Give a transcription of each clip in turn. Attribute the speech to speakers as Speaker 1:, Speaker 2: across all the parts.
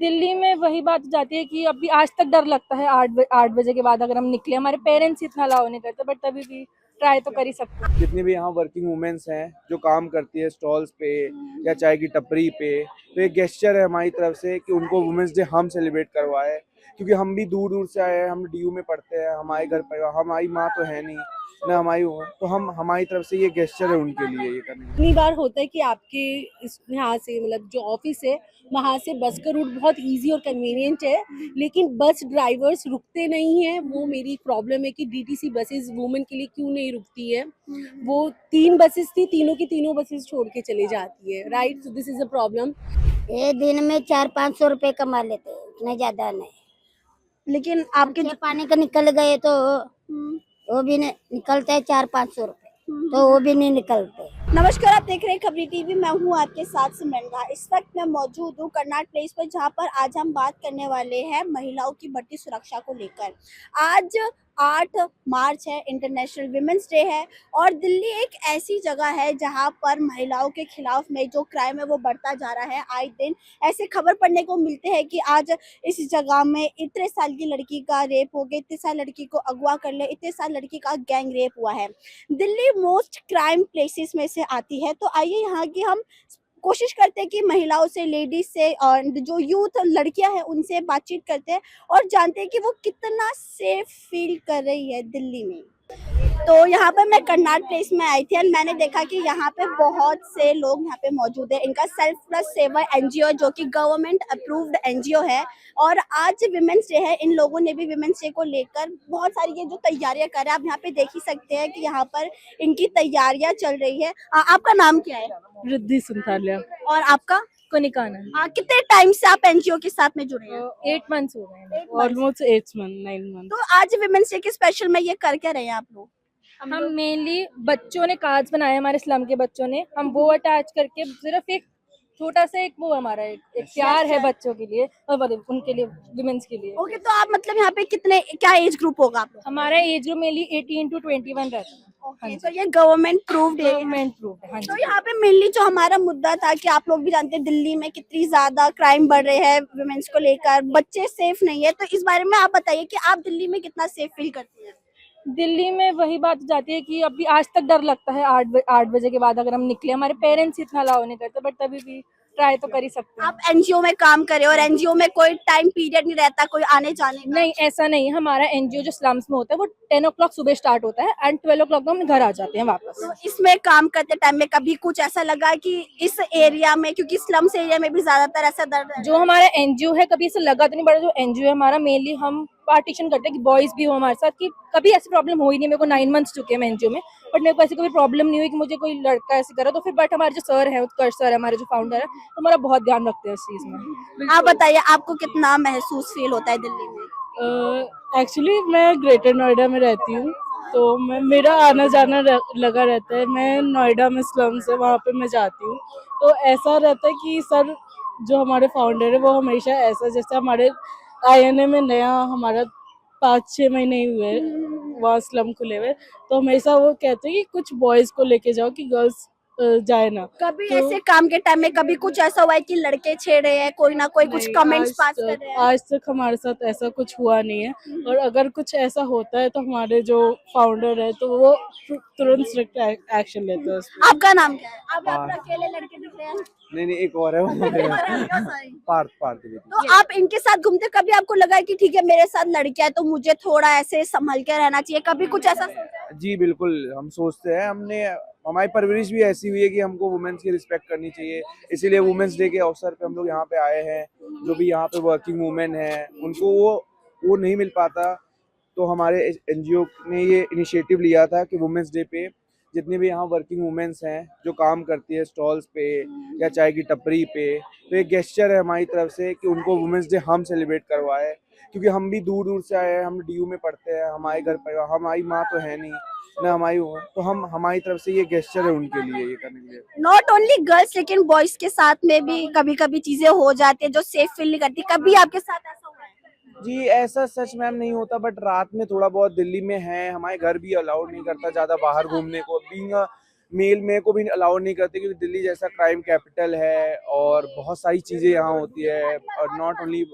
Speaker 1: दिल्ली में वही बात हो जाती है कि अभी आज तक डर लगता है 8 बजे के बाद अगर हम निकले। हमारे पेरेंट्स इतना अलाउ नहीं करते, बट तभी भी ट्राई तो कर ही सकते हैं।
Speaker 2: जितनी भी यहाँ वर्किंग वुमेन्स हैं जो काम करती है स्टॉल्स पे या चाय की टपरी पे, तो एक गेस्चर है हमारी तरफ से कि उनको वुमेन्स डे हम सेलिब्रेट करवाए, क्योंकि हम भी दूर दूर से आए हैं। हम डीयू में पढ़ते हैं, हमारे घर पर हमारी माँ तो है नहीं ना हमारी वो, तो हम हमारी तरफ से ये गेस्चर है उनके लिए ये करने
Speaker 3: इतनी बार होता है कि आपके इस यहाँ से मतलब जो ऑफिस है वहाँ से बस का रूट बहुत इजी और कन्वीनियंट है, लेकिन बस ड्राइवर्स रुकते नहीं है। वो मेरी प्रॉब्लम है कि डीटीसी बसेस वुमेन के लिए क्यों नहीं रुकती है। वो 3 बसेस थी, तीनों की तीनों बसेस छोड़ के चली जाती है, right. So this is a problem.
Speaker 4: ये दिन में 400-500 रुपए कमा लेते हैं, इतना ज्यादा नहीं।
Speaker 3: लेकिन आपके
Speaker 4: खर्चे पानी का निकल गए तो वो भी निकलते हैं 400-500 रुपए, तो वो भी नहीं निकलते।
Speaker 3: नमस्कार, आप देख रहे हैं खबरी टीवी। मैं हूं आपके साथ सिमरन। इस वक्त मैं मौजूद हूं कर्नाट प्लेस पर, जहां पर आज हम बात करने वाले हैं महिलाओं की बढ़ती सुरक्षा को लेकर। आज 8 मार्च है, इंटरनेशनल विमेंस डे है, और दिल्ली एक ऐसी जगह है जहां पर महिलाओं के खिलाफ में जो क्राइम है वो बढ़ता जा रहा है। आए दिन ऐसे खबर पढ़ने को मिलते हैं कि आज इस जगह में इतने साल की लड़की का रेप हो गया, इतने साल लड़की को अगवा कर लिया, इतने साल लड़की का गैंग रेप हुआ है। दिल्ली मोस्ट क्राइम प्लेसेस में से आती है। तो आइए यहाँ की हम कोशिश करते हैं कि महिलाओं से, लेडीज से और जो यूथ लड़कियां हैं उनसे बातचीत करते हैं और जानते हैं कि वो कितना सेफ फील कर रही है दिल्ली में। तो यहाँ पर मैं कर्नाट प्लेस में आई थी और मैंने देखा कि यहाँ पे बहुत से लोग यहाँ पे मौजूद है। इनका सेल्फ प्लस सेवा एनजीओ, जो कि गवर्नमेंट अप्रूव्ड एनजीओ है, और आज विमेंस डे है। इन लोगों ने भी विमेंस डे को लेकर बहुत सारी ये जो तैयारियां कर रहे हैं, आप यहाँ पे देख ही सकते हैं कि यहाँ पर इनकी तैयारियां चल रही है। आपका नाम क्या है?
Speaker 1: रिद्धि सुंथालिया।
Speaker 3: और आपका?
Speaker 1: कोनिका आनंद।
Speaker 3: कितने टाइम से आप एनजीओ के साथ में जुड़े हैं?
Speaker 1: 8 मंथ्स हो गए हैं।
Speaker 3: 8 months।
Speaker 1: Almost 9 month.
Speaker 3: तो आज विमेंस डे के स्पेशल में ये कर क्या रहे हैं आप लोग?
Speaker 1: हम मेनली बच्चों ने कार्ड्स बनाए, हमारे स्लम के बच्चों ने, हम वो अटैच करके सिर्फ एक छोटा सा एक वो हमारा एक प्यार है बच्चों के लिए और उनके लिए, विमेंस के लिए।
Speaker 3: ओके, तो आप मतलब यहाँ पे कितने, क्या एज ग्रुप होगा आप लोग?
Speaker 1: हमारा एज ग्रुप मेनली 18 to 21 रहता है।
Speaker 3: ओके, तो ये गवर्नमेंट प्रूव्ड है।
Speaker 1: गवर्नमेंट प्रूफ है। हाँ
Speaker 3: तो
Speaker 1: जी।
Speaker 3: यहाँ पे मेनली जो हमारा मुद्दा था कि आप लोग भी जानते हैं दिल्ली में कितनी ज्यादा क्राइम बढ़ रहे हैं वुमेन्स को लेकर, बच्चे सेफ नहीं है, तो इस बारे में आप बताइए कि आप दिल्ली में कितना सेफ फील करती हैं?
Speaker 1: दिल्ली में वही बात हो जाती है कि अभी आज तक डर लगता है 8 बजे के बाद अगर हम निकले। हमारे पेरेंट्स इतना अलाउ नहीं करते, बट तभी भी ट्राई तो कर ही सकते हैं।
Speaker 3: आप एनजीओ में काम करें और एनजीओ में कोई टाइम पीरियड नहीं रहता कोई आने जाने का?
Speaker 1: नहीं, ऐसा नहीं। हमारा एनजीओ जो स्लम्स में होता है वो 10 o'clock सुबह स्टार्ट होता है एंड 12 o'clock हम घर आ जाते हैं वापस।
Speaker 3: तो इसमें काम करते टाइम में कभी कुछ ऐसा लगा कि इस एरिया में, क्योंकि स्लम्स एरिया में भी ज्यादातर ऐसा दर्द है?
Speaker 1: जो हमारा एनजीओ है कभी ऐसा लगा तो नहीं, बड़ा जो एनजीओ है हमारा मेनली हम पार्टीशन करते हैं कि बॉयज भी हो हमारे साथ, कि कभी ऐसी प्रॉब्लम हुई नहीं। मेरे को 9 मंथ्स चुके हैं मैं एनजीओ में, बट मेरे को ऐसी कोई प्रॉब्लम नहीं हुई कि मुझे कोई लड़का ऐसे करा। तो फिर बट हमारे जो सर है, उत्कर्ष सर है हमारे जो फाउंडर है, तो हमारा बहुत ध्यान रखते हैं इस चीज में।
Speaker 3: आप बताइए आपको कितना महसूस फील होता है दिल्ली में?
Speaker 5: एक्चुअली मैं ग्रेटर नोएडा में रहती हूँ, तो मेरा आना जाना लगा रहता है। मैं नोएडा में स्लम्स है, वहाँ पे मैं जाती हूँ, तो ऐसा रहता है कि सर जो हमारे फाउंडर है वो हमेशा ऐसा, जैसे हमारे आईएनए में नया हमारा 5-6 महीने ही हुए वहाँ स्लम खुले हुए, तो हमेशा वो कहते हैं कि कुछ बॉयज को लेके जाओ कि गर्ल्स जाए ना।
Speaker 3: कभी
Speaker 5: तो
Speaker 3: ऐसे काम के टाइम में कभी कुछ ऐसा हुआ है कि लड़के छेड़ रहे हैं, कोई ना कोई कुछ
Speaker 5: नहीं,
Speaker 3: कमेंट्स पास कर रहे हैं?
Speaker 5: आज तक हमारे साथ ऐसा कुछ हुआ नहीं है, और अगर कुछ ऐसा होता है तो हमारे जो फाउंडर है तो वो तुरंत स्ट्रिक्ट एक्शन लेते हैं उस पे।
Speaker 3: आपका नाम क्या है? आप यहाँ पर अकेले लड़के दिख रहे हैं।
Speaker 2: नहीं, एक और है वो पार्थ पार्थ की बेटी।
Speaker 3: तो आप इनके साथ घूमते, कभी आपको लगा कि ठीक है मेरे साथ लड़कियां है तो मुझे थोड़ा ऐसे संभल के रहना चाहिए, कभी कुछ ऐसा सोचा है?
Speaker 2: जी बिल्कुल, हम सोचते हैं। हमारी परवरिश भी ऐसी हुई है कि हमको वुमेन्स की रिस्पेक्ट करनी चाहिए, इसीलिए वुमेन्स डे के अवसर पे हम लोग यहाँ पे आए हैं। जो भी यहाँ पे वर्किंग वुमेन है उनको वो नहीं मिल पाता, तो हमारे एनजीओ ने ये इनिशिएटिव लिया था कि वुमेन्स डे पे जितनी भी यहाँ वर्किंग वुमेन्स हैं जो काम करती है स्टॉल्स पे या चाय की टपरी पे, तो एक गेस्चर है हमारी तरफ से कि उनको वुमेन्स डे हम सेलिब्रेट करवाए, क्योंकि हम भी दूर दूर से आए हैं। हम डीयू में पढ़ते हैं, हमारे घर पर हमारी माँ तो है नहीं ना हमारी वो, तो हम हमारी तरफ से ये गेस्चर है उनके लिए ये करने के लिए।
Speaker 3: नॉट ओनली गर्ल्स, लेकिन बॉयज के साथ में भी कभी कभी चीजें हो जाती है जो सेफ फील नहीं करती। कभी आपके साथ ऐसा हुआ है?
Speaker 2: जी ऐसा सच मैम नहीं होता, बट रात में थोड़ा बहुत दिल्ली में है। हमारे घर भी अलाउड नहीं करता ज्यादा बाहर घूमने को, बीइंग मेल में को भी अलाउ नहीं करते, क्योंकि दिल्ली जैसा क्राइम कैपिटल है और बहुत सारी चीज़ें यहाँ होती है, और नॉट ओनली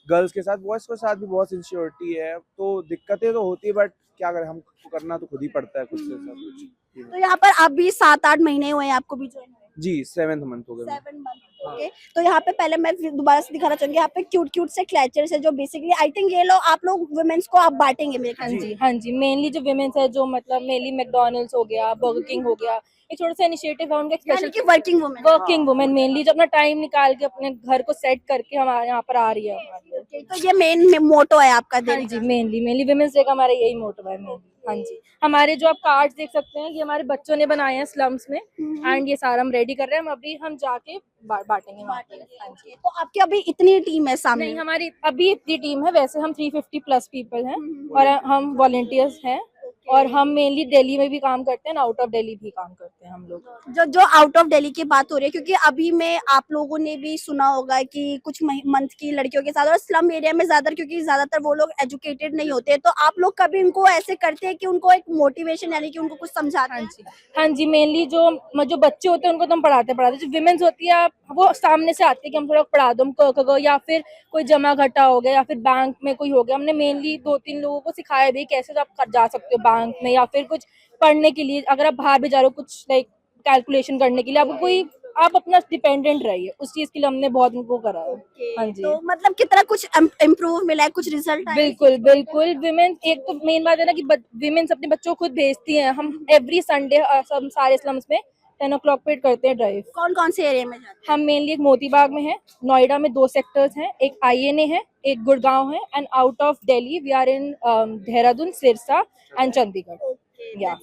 Speaker 2: गर्ल्स के साथ, बॉयज़ के साथ भी बहुत इनसिक्योरिटी है, तो दिक्कतें तो होती है, बट क्या करें, हमको करना तो खुद ही पड़ता है, खुद से सब कुछ।
Speaker 3: तो यहाँ पर आप भी 7-8 महीने हुए हैं आपको भी ज्वाइन हुए?
Speaker 2: जी, 7th मंथ हो गया।
Speaker 3: 7 मंथ। ओके, तो यहाँ पे पहले मैं फिर दोबारा से दिखाना चाहूंगी, यहाँ पे क्यूट क्यूट से क्लैचर्स है जो बेसिकली आई थिंक ये लोग आप लोग वुमेन्स को आप बांटेंगे मेरे
Speaker 1: हाँ
Speaker 3: ख्याल से।
Speaker 1: जी, हाँ जी, मेनली जो विमेन्स है, जो मतलब मेनली मैकडॉनल्ड्स हो गया, बर्गर किंग हो गया, एक छोटा सा इनिशिएटिव है उनका,
Speaker 3: यानी
Speaker 1: स्पेशल
Speaker 3: कि working women.
Speaker 1: Working women mainly जो अपना टाइम निकाल के अपने घर को सेट करके हमारे यहाँ पर आ रही है हमारे लिए।
Speaker 3: तो ये मेन मोटो है आपका
Speaker 1: हाँ
Speaker 3: देने
Speaker 1: जी,
Speaker 3: का।
Speaker 1: मेनली विमेंस डे का हमारा यही मोटिव है मेनली। हाँ जी, हमारे जो आप कार्ड्स देख सकते हैं, ये हमारे बच्चों ने बनाए हैं स्लम्स में, एंड ये सारा हम रेडी कर रहे हैं, अभी हम जाके बांटेंगे वहाँ पे। हाँ जी।
Speaker 3: तो आपकी अभी इतनी टीम है सामने?
Speaker 1: नहीं, हमारी अभी इतनी टीम है, वैसे हम 350 प्लस पीपल हैं, और हम वॉलंटियर्स हैं, और हम मेनली दिल्ली में भी काम करते हैं, आउट ऑफ दिल्ली भी काम करते हैं हम लोग।
Speaker 3: जो आउट ऑफ दिल्ली की बात हो रही है, क्योंकि अभी में आप लोगों ने भी सुना होगा कि कुछ मंथ की लड़कियों के साथ, और स्लम एरिया में ज्यादा, क्योंकि ज्यादातर वो लोग एजुकेटेड नहीं होते, तो आप लोग कभी उनको ऐसे करते हैं कि उनको एक मोटिवेशन, यानी कि उनको कुछ समझाते हैं?
Speaker 1: हाँ जी, मेनली जो बच्चे होते हैं उनको तो हम पढ़ाते जो विमेन्स होती है, वो सामने से आती है कि हम थोड़ा पढ़ा दो, हम क, या फिर कोई जमा घटा हो गया, या फिर बैंक में कोई हो गया, हमने मेनली 2-3 लोगों को सिखाया भी कैसे आप जा सकते हो बैंक में, या फिर कुछ पढ़ने के लिए, अगर आप बाहर भी जा रहे हो कुछ लाइक कैलकुलेशन करने के लिए, आपको कोई, आप अपना डिपेंडेंट रहिए, उस चीज के लिए हमने बहुत उनको करा है। हाँ जी,
Speaker 3: तो मतलब कितना कुछ इम्प्रूव मिला है, कुछ रिजल्ट आया है?
Speaker 1: बिल्कुल बिल्कुल, विमेन, एक तो मेन बात है ना कि विमेन्स अपने बच्चों को खुद भेजती हैं, हम एवरी संडे सब सारे स्लम्स में 10 o'clock पे करते हैं ड्राइव।
Speaker 3: कौन कौन से एरिया में जाते हैं?
Speaker 1: हम मेनली एक मोतीबाग में है, नोएडा में 2 सेक्टर्स हैं, एक INA है, एक गुड़गांव है, and out of Delhi we are in Dehradun, Sirsa and Chandigarh. या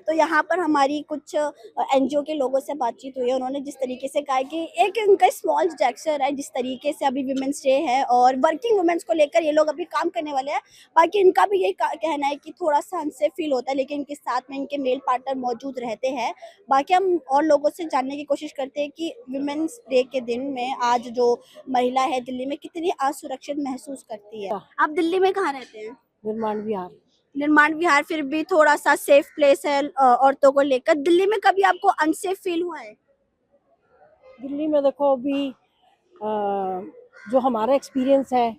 Speaker 3: तो यहाँ पर हमारी कुछ एनजीओ के लोगों से बातचीत हुई है, उन्होंने जिस तरीके से कहा कि एक इनका स्मॉल जेस्चर है, जिस तरीके से अभी विमेंस डे है और वर्किंग वुमेन्स को लेकर ये लोग अभी काम करने वाले हैं, बाकी इनका भी यही कहना है कि थोड़ा सा अनसेफ फील होता है, लेकिन इनके साथ में इनके मेल पार्टनर मौजूद रहते हैं। बाकी हम और लोगों से जानने की कोशिश करते हैं कि विमेंस डे के दिन में आज जो महिला है दिल्ली में कितनी असुरक्षित महसूस करती है। आप दिल्ली में कहाँ रहते हैं?
Speaker 5: निर्माण विहार।
Speaker 3: निर्माण विहार फिर भी थोड़ा सा सेफ प्लेस है औरतों को लेकर। दिल्ली में कभी आपको अनसेफ फील हुआ है?
Speaker 5: दिल्ली में देखो अभी जो हमारा एक्सपीरियंस है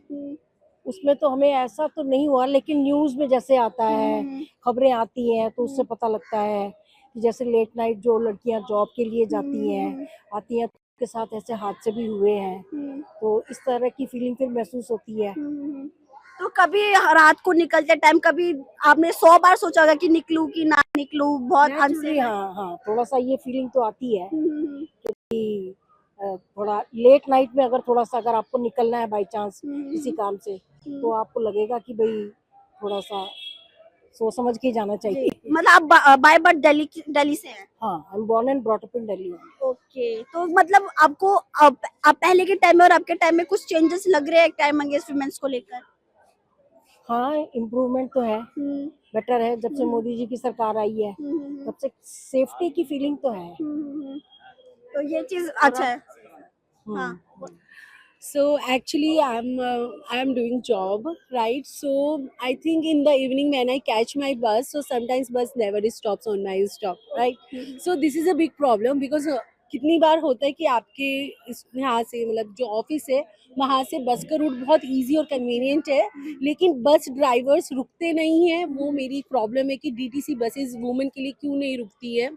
Speaker 5: उसमें तो हमें ऐसा तो नहीं हुआ, लेकिन न्यूज़ में जैसे आता है, खबरें आती हैं, तो उससे पता लगता है कि जैसे लेट नाइट जो लड़कियां जॉब के लिए जाती हैं, आती हैं, तो उनके साथ ऐसे हादसे भी हुए हैं, तो इस तरह की फीलिंग फिर महसूस होती है।
Speaker 3: तो कभी रात को निकलते टाइम कभी आपने 100 बार सोचा होगा कि निकलूं कि ना निकलूं, बहुत
Speaker 5: Naturally, हाँ, थोड़ा सा ये फीलिंग तो आती है कि थोड़ा लेट नाइट में अगर आपको निकलना है बाई चांस किसी काम से, तो आपको लगेगा कि भाई थोड़ा सा सोच समझ के जाना चाहिए।
Speaker 3: मतलब आप बाय बर्थ दिल्ली से हैं?
Speaker 5: हाँ, I am born and brought up in Delhi.
Speaker 3: Okay, तो मतलब आपको आप पहले के टाइम में और आपके टाइम में कुछ चेंजेस लग रहे हैं टाइम अगेंस्ट वुमेन्स को लेकर?
Speaker 5: हाँ, इम्प्रूवमेंट तो है, बेटर है। जब से मोदी जी की सरकार आई है तब से सेफ्टी की फीलिंग तो है।
Speaker 3: तो ये चीज अच्छा है। हाँ।
Speaker 6: So actually, I'm doing job, right? So I think in the evening when I catch my bus, so sometimes bus never stops on my stop, right? So this is a big problem because कितनी बार होता है कि आपके यहाँ से मतलब जो office है वहाँ से बस का रूट बहुत इजी और कन्वीनियंट है, लेकिन बस ड्राइवर्स रुकते नहीं हैं। वो मेरी प्रॉब्लम है कि DTC बसेस वुमेन के लिए क्यों नहीं रुकती है।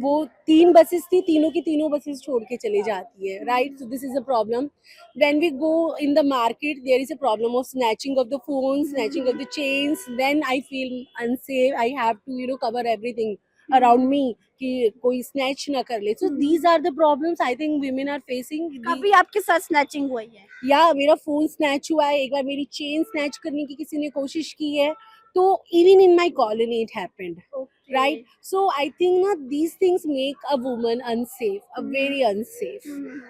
Speaker 6: वो 3 बसेस थी, तीनों की तीनों बसेस छोड़ के चले जाती है, right? So this is a problem. When we go in the market, there is a problem of snatching of the phones, snatching of the chains. Then I feel unsafe. I have to cover everything around me कि कोई snatch ना कर ले. So these are the problems I think women are facing.
Speaker 3: कभी आपके साथ snatching हुई है?
Speaker 6: या मेरा फोन स्नैच हुआ है, एक बार मेरी चेन स्नैच करने की किसी ने कोशिश की है, तो even in my colony it happened, right? So I think ना these things make a woman unsafe, a very unsafe,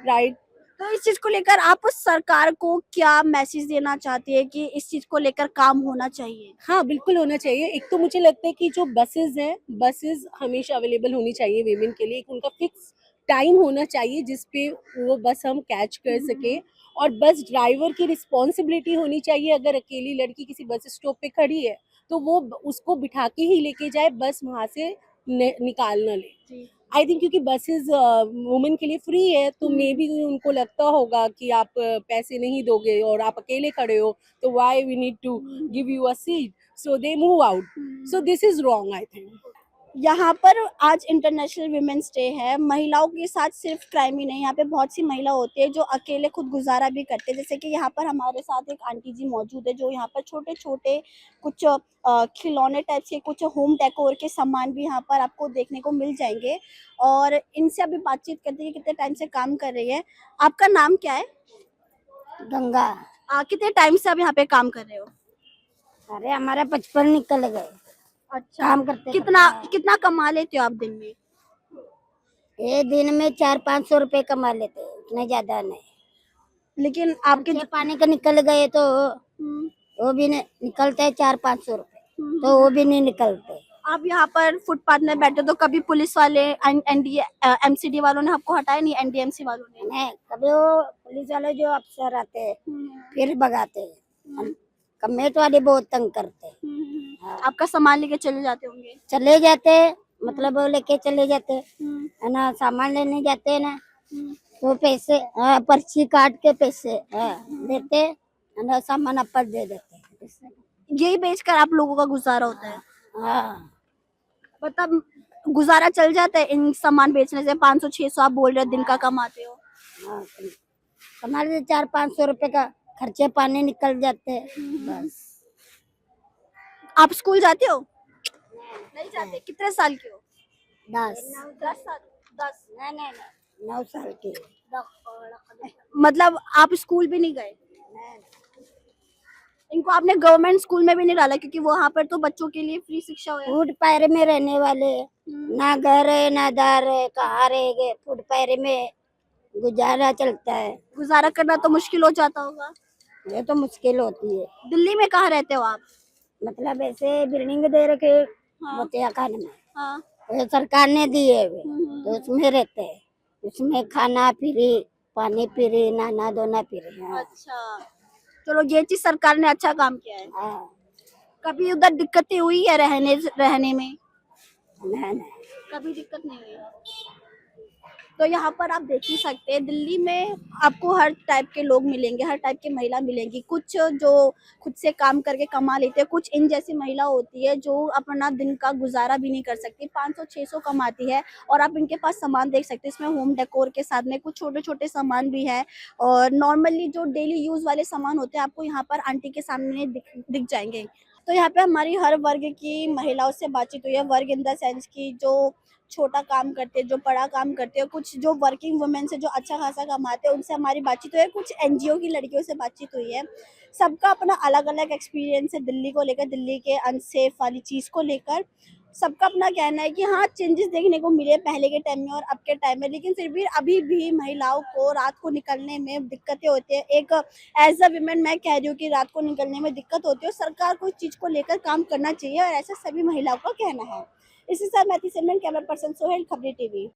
Speaker 6: right?
Speaker 3: तो इस चीज को लेकर आप सरकार को क्या मैसेज देना चाहती है कि इस चीज को लेकर काम होना चाहिए?
Speaker 6: हाँ, बिल्कुल होना चाहिए. एक तो मुझे लगता है कि जो बसेस हैं, बसेस हमेशा अवेलेबल होनी चाहिए वीमेन के लिए. एक उनका फिक्स टाइम होना चाहिए जिस पे वो बस हम कैच कर सके, और बस ड्राइवर की रिस्पॉन्सिबिलिटी होनी चाहिए. अगर अकेली लड़की किसी बस स्टॉप पे खड़ी है तो वो उसको बिठा के ही लेके जाए, बस वहाँ से निकाल ना ले।
Speaker 3: जी
Speaker 6: आई थिंक क्योंकि बसेस वुमेन के लिए फ्री है, तो मे बी उनको लगता होगा कि आप पैसे नहीं दोगे और आप अकेले खड़े हो, तो why we need to give you a seat, so they move out. So this is wrong I think.
Speaker 3: यहाँ पर आज इंटरनेशनल विमेंस डे है। महिलाओं के साथ सिर्फ क्राइम ही नहीं, यहाँ पे बहुत सी महिला होती है जो अकेले खुद गुजारा भी करते हैं। जैसे कि यहाँ पर हमारे साथ एक आंटी जी मौजूद है जो यहाँ पर छोटे छोटे कुछ खिलौने टाइप के कुछ होम डेकोर के सामान भी यहाँ पर आपको देखने को मिल जाएंगे, और इनसे अभी बातचीत करते हैं कि कितने टाइम से काम कर रही है। आपका नाम क्या है?
Speaker 4: गंगा।
Speaker 3: कितने टाइम से आप यहाँ पे काम कर रहे हो?
Speaker 4: अरे हमारे 55 निकल गए
Speaker 3: अच्छा,
Speaker 4: काम करते
Speaker 3: कितना
Speaker 4: करते।
Speaker 3: कितना कमा लेते हो आप दिन में?
Speaker 4: ये दिन में 400-500 रुपए कमा लेते हैं, उतने ज्यादा नहीं।
Speaker 3: लेकिन आपके
Speaker 4: खर्चे पानी का निकल गए तो
Speaker 3: हम्म,
Speaker 4: वो भी नहीं निकलते, 400-500 रुपए तो वो भी नहीं निकलते।
Speaker 3: आप यहाँ पर फुटपाथ में बैठे तो कभी पुलिस वाले एनडीए एमसीडी वालों ने आपको हटाया नहीं? एनडीएमसी वालों ने?
Speaker 4: नहीं, कभी वो पुलिस वाले जो अफसर आते हैं फिर भगाते हैं। कमेट वाले बहुत तंग करते हैं। हाँ।
Speaker 3: आपका सामान लेके चले जाते होंगे?
Speaker 4: चले जाते, मतलब वो लेके चले जाते है ना, सामान लेने जाते हैं ना, तो पैसे पर्ची काट के पैसे देते है ना, सामान अपन दे देते हैं।
Speaker 3: यही बेचकर आप लोगों का गुजारा होता है?
Speaker 4: हाँ
Speaker 3: मतलब गुजारा चल जाता है इन सामान बेचने से? 500-600 आप बोल रहे हो दिन का कमाते हो?
Speaker 4: हाँ, हमारे 400-500 रुपए का खर्चे पानी निकल जाते हैं बस।
Speaker 3: आप स्कूल जाते हो? नहीं जाते। कितने साल के हो?
Speaker 4: 10
Speaker 3: 10 साल। 10
Speaker 4: 9 साल की।
Speaker 3: मतलब आप स्कूल भी नहीं गए? इनको आपने गवर्नमेंट स्कूल में भी नहीं डाला क्योंकि वहाँ पर तो बच्चों के लिए फ्री शिक्षा है।
Speaker 4: फुट पैरे में रहने वाले, ना घर है ना दार है, कहाँ रहेंगे? फुट पैरे में गुजारा चलता है।
Speaker 3: गुजारा करना तो मुश्किल हो जाता होगा।
Speaker 4: ये तो मुश्किल होती है।
Speaker 3: दिल्ली में कहाँ रहते हो आप?
Speaker 4: मतलब ऐसे बिल्डिंग दे रखे
Speaker 3: हाँ।
Speaker 4: बतिया खान में,
Speaker 3: हाँ।
Speaker 4: ये सरकार ने दिए हुए, तो उसमें रहते हैं। उसमें खाना फ्री, पानी फ्री, नहाना धोना फ्री। हाँ।
Speaker 3: अच्छा, चलो ये चीज सरकार ने अच्छा काम किया है।
Speaker 4: हाँ।
Speaker 3: कभी उधर दिक्कतें हुई है रहने में?
Speaker 4: नहीं।
Speaker 3: कभी दिक्कत नहीं हुई। तो यहाँ पर आप देख ही सकते हैं दिल्ली में आपको हर टाइप के लोग मिलेंगे, हर टाइप की महिला मिलेंगी। कुछ जो खुद से काम करके कमा लेते हैं, कुछ इन जैसी महिला होती है जो अपना दिन का गुजारा भी नहीं कर सकती, 500-600 कमाती है। और आप इनके पास सामान देख सकते हैं, इसमें होम डेकोर के साथ में कुछ छोटे छोटे सामान भी है, और नॉर्मली जो डेली यूज वाले सामान होते हैं आपको यहाँ पर आंटी के सामने दिख जाएंगे। तो यहाँ पे हमारी हर वर्ग की महिलाओं से बातचीत हुई है। वर्ग इन द सेंस की जो छोटा काम करते हैं, जो बड़ा काम करते हैं, कुछ जो वर्किंग वुमेन से जो अच्छा खासा कमाते हैं उनसे हमारी बातचीत हुई है। कुछ एनजीओ की लड़कियों से बातचीत हुई है। सबका अपना अलग अलग एक्सपीरियंस है दिल्ली को लेकर, दिल्ली के अनसेफ वाली चीज़ को लेकर। सबका अपना कहना है कि हाँ चेंजेस देखने को मिले पहले के टाइम में और अब के टाइम में, लेकिन फिर भी अभी भी महिलाओं को रात को निकलने में दिक्कतें होती है। एक एज अ विमेन मैं कह रही हूँ कि रात को निकलने में दिक्कत होती है, और सरकार को इस चीज़ को लेकर काम करना चाहिए, और ऐसा सभी महिलाओं का कहना है। इसी साथ मैं थी सिमरन, कैमरा पर्सन सोहेल, खबरी टीवी।